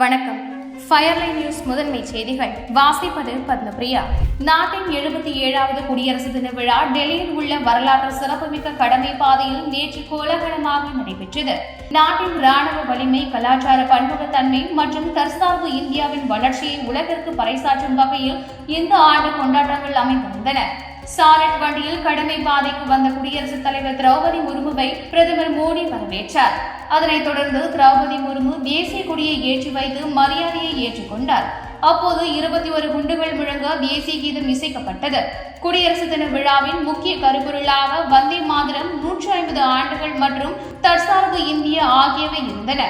வணக்கம். ஃபயர்லைன் நியூஸ் முதன்மை செய்திகள் வாசிப்பது பத்மபிரியா. நாட்டின் 77வது குடியரசு தின விழா டெல்லியில் உள்ள வரலாற்று சிறப்புமிக்க கடமை பாதையில் நேற்று கோலாகலமாக நடைபெற்றது. நாட்டின் ராணுவ வலிமை, கலாச்சார பன்முகத்தன்மை மற்றும் தற்சார்பு இந்தியாவின் வளர்ச்சியை உலகிற்கு பறைசாற்றும் வகையில் இந்த ஆண்டு கொண்டாட்டங்கள் அமைந்திருந்தன. சாரட் வண்டியில் கடமை பாதைக்கு வந்த குடியரசுத் தலைவர் திரௌபதி முர்முவை பிரதமர் மோடி வரவேற்றார். அதனைத் தொடர்ந்து திரௌபதி முர்மு தேசிய கொடியை ஏற்றி வைத்து மரியாதையை ஏற்றுக்கொண்டார். அப்போது 21 குண்டுகள் முழங்க தேசிய கீதம் இசைக்கப்பட்டது. குடியரசு தின விழாவின் முக்கிய கருப்பொருளாக வந்தே மாதரம், 150 ஆண்டுகள் மற்றும் தற்சார்பு இந்தியா ஆகியவை இருந்தன.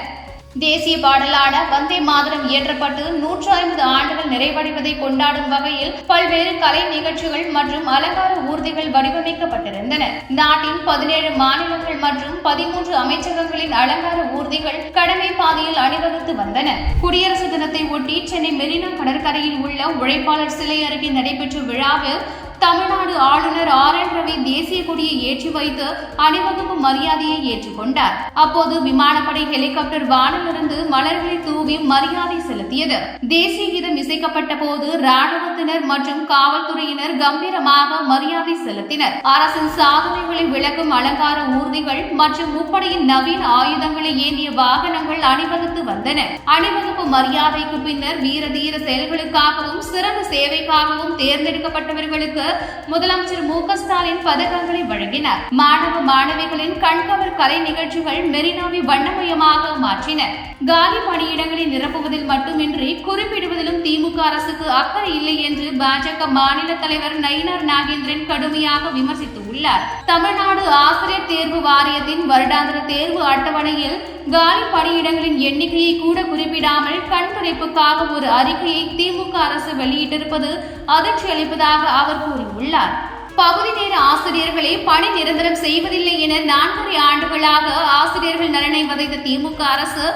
தேசிய பாடலான வந்தே மாதரம் இயற்றப்பட்டு 150 ஆண்டுகள் நிறைவடைவதை கொண்டாடும் வகையில் பல்வேறு கலை நிகழ்ச்சிகள் மற்றும் அலங்கார ஊர்திகள் வடிவமைக்கப்பட்டிருந்தன. நாட்டின் 17 மாநிலங்கள் மற்றும் 13 அமைச்சகங்களின் அலங்கார ஊர்திகள் கடமை பாதையில் அணிவகுத்து வந்தன. குடியரசு தினத்தை ஒட்டி சென்னை மெரினா கடற்கரையில் உள்ள உழைப்பாளர் சிலை அருகே நடைபெற்ற விழாவில் தமிழ்நாடு ஆளுநர் RN ரவி தேசிய கொடியை ஏற்றி வைத்து அணிவகுப்பு மரியாதையை ஏற்றுக்கொண்டார். அப்போது விமானப்படை ஹெலிகாப்டர் வானிலிருந்து மலர்களை தூவி மரியாதை செலுத்தியது. தேசிய கீதம் இசைக்கப்பட்ட போது ராணுவத்தினர் மற்றும் காவல்துறையினர் கம்பீரமாக மரியாதை செலுத்தினர். அரசின் சாதனைகளை விளக்கும் அலங்கார ஊர்திகள் மற்றும் முப்படையின் நவீன ஆயுதங்களை ஏந்திய வாகனங்கள் அணிவகுத்து வந்தன. அணிவகுப்பு மரியாதைக்கு பின்னர் வீர தீர செயல்களுக்காகவும் சிறந்த சேவைக்காகவும் தேர்ந்தெடுக்கப்பட்டவர்களுக்கு முதலமைச்சர் மு.க. ஸ்டாலின் பதக்கங்களை வழங்கினார். மாணவ மாணவிகளின் கண்கவர் கலை நிகழ்ச்சிகள் மெரினாவை வண்ணமயமாக மாற்றின. காலி பணியிடங்களை நிரப்புவதில் மட்டுமின்றி குறிப்பிடுவதிலும் திமுக அரசுக்கு அக்கறை இல்லை என்று பாஜக மாநில தலைவர் நயினார் நாகேந்திரன் கடுமையாக விமர்சித்துள்ளார். தமிழ்நாடு ஆசிரியர் தேர்வு வாரியத்தின் வருடாந்திர தேர்வு அட்டவணையில் காலி பணியிடங்களின் எண்ணிக்கையை கூட குறிப்பிடாமல் கண்துடைப்புக்காக ஒரு அறிக்கையை திமுக அரசு வெளியிட்டிருப்பது அதிர்ச்சி அளிப்பதாக அவர் கூறியுள்ளார். பகுதி நேர ஆசிரியர்களை பணி நிரந்தரம் செய்வதில்லை என 4.5 ஆண்டுகளாக ஆசிரியர்கள் நலனை வதைத்த திமுக அரசு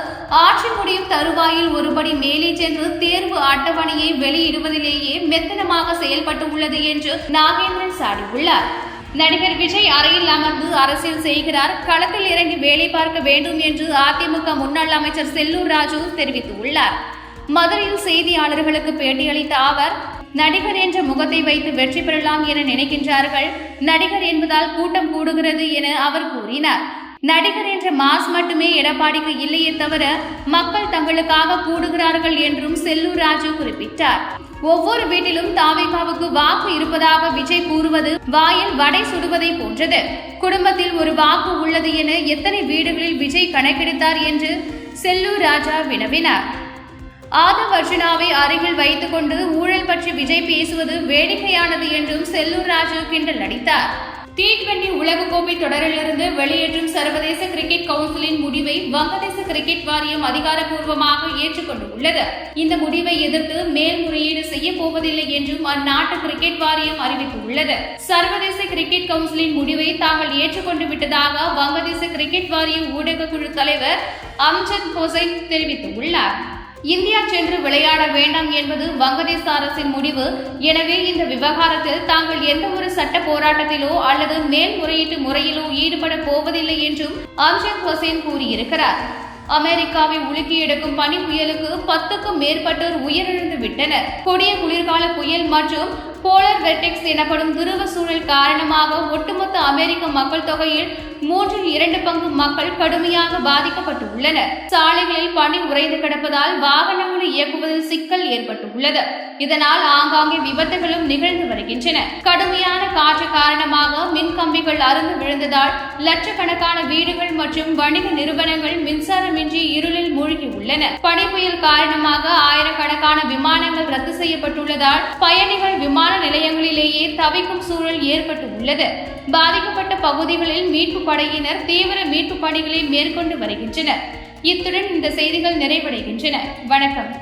ஆட்சி முடியும் தருவாயில் ஒருபடி மேலே சென்று தேர்வு அட்டவணையை வெளியிடுவதிலேயே மெத்தனமாக செயல்பட்டு உள்ளது என்று நாகேந்திரன் சாடியுள்ளார். நடிகர் விஜய் அறையில் அமர்ந்து அரசியல் செய்கிறார், களத்தில் இறங்கி வேலை பார்க்க வேண்டும் என்று அதிமுக முன்னாள் அமைச்சர் செல்லூர் ராஜு தெரிவித்துள்ளார். மதுரையில் செய்தியாளர்களுக்கு பேட்டியளித்த அவர், நடிகர் என்ற முகத்தை வைத்து வெற்றி பெறலாம் என நினைக்கின்றார்கள். நடிகர் என்பதால் கூட்டம் கூடுகிறது என அவர் கூறினார். நடிகர் என்ற மாஸ் மட்டுமே எடப்பாடிக்கு இல்லையே தவிர மக்கள் தங்களுக்காக கூடுகிறார்கள் என்றும் செல்லூர் ராஜு குறிப்பிட்டார். ஒவ்வொரு வீட்டிலும் தாவேகாவுக்கு வாக்கு இருப்பதாக விஜய் கூறுவது வாயில் வடை சுடுவதை போன்றது. குடும்பத்தில் ஒரு வாக்கு உள்ளது என எத்தனை வீடுகளில் விஜய் கணக்கெடுத்தார் என்று செல்லூர் ராஜா வினவினார். ஆதவ் அர்ஜுனாவை அருகில் வைத்துக் கொண்டு ஊழல் பற்றி விஜய் பேசுவது வேடிக்கையானது என்றும் செல்லூர் ராஜு கிண்டல் அடித்தார். T20 உலகக்கோப்பை தொடரிலிருந்து வெளியேற்றும் சர்வதேச கிரிக்கெட் கவுன்சிலின் முடிவை வங்கதேச கிரிக்கெட் வாரியம் அதிகாரப்பூர்வமாக ஏற்றுக்கொண்டுள்ளது. இந்த முடிவை எதிர்த்து மேல்முறையீடு செய்ய போவதில்லை என்றும் அந்நாட்டு கிரிக்கெட் வாரியம் அறிவித்துள்ளது. சர்வதேச கிரிக்கெட் கவுன்சிலின் முடிவை தாங்கள் ஏற்றுக்கொண்டு விட்டதாக வங்கதேச கிரிக்கெட் வாரிய ஊடக குழு தலைவர் அம்ஜத் ஹொசைன் தெரிவித்துள்ளார். இந்தியா சென்று விளையாட வேண்டாம் என்பது வங்கதேச அரசின் முடிவு. எனவே இந்த விவகாரத்தில் தாங்கள் எந்த ஒரு சட்ட போராட்டத்திலோ அல்லது மேல்முறையீட்டு முறையிலோ ஈடுபட போவதில்லை என்றும் அம்ஜத் ஹொசைன் கூறியிருக்கிறார். அமெரிக்காவை உலுக்கி எடுக்கும் பனி புயலுக்கு 10க்கும் மேற்பட்டோர் உயிரிழந்து விட்டனர். கொடிய குளிர்கால புயல் மற்றும் போலார் வெர்டெக்ஸ் எனப்படும் துருவ சூழல் காரணமாக ஒட்டுமொத்த அமெரிக்க மக்கள் தொகையில் 2/3 பங்கு மக்கள் கடுமையாக பாதிக்கப்பட்டுள்ளனர். சாலைகளில் பனி உறைந்து கிடப்பதால் வாகனங்களை இயக்குவதில் சிக்கல் ஏற்பட்டுள்ளது. இதனால் ஆங்காங்கே விபத்துகளும் நிகழ்ந்து வருகின்றன. கடுமையான காற்று காரணமாக மின் கம்பிகள் அறுந்து விழுந்ததால் லட்சக்கணக்கான வீடுகள் மற்றும் வணிக நிறுவனங்கள் மின்சாரமின்றி இருளில் மூழ்கி உள்ளன. பனி புயல் காரணமாக ஆயிரக்கணக்கான விமானங்கள் ரத்து செய்யப்பட்டுள்ளதால் பயணிகள் விமான நிலையங்களிலேயே தவிக்கும் சூழல் ஏற்பட்டு உள்ளது. பாதிக்கப்பட்ட பகுதிகளில் மீட்பு படையினர் தீவிர மீட்பு பணிகளை மேற்கொண்டு வருகின்றனர். இத்துடன் இந்த செய்திகள் நிறைவடைகின்றன. வணக்கம்.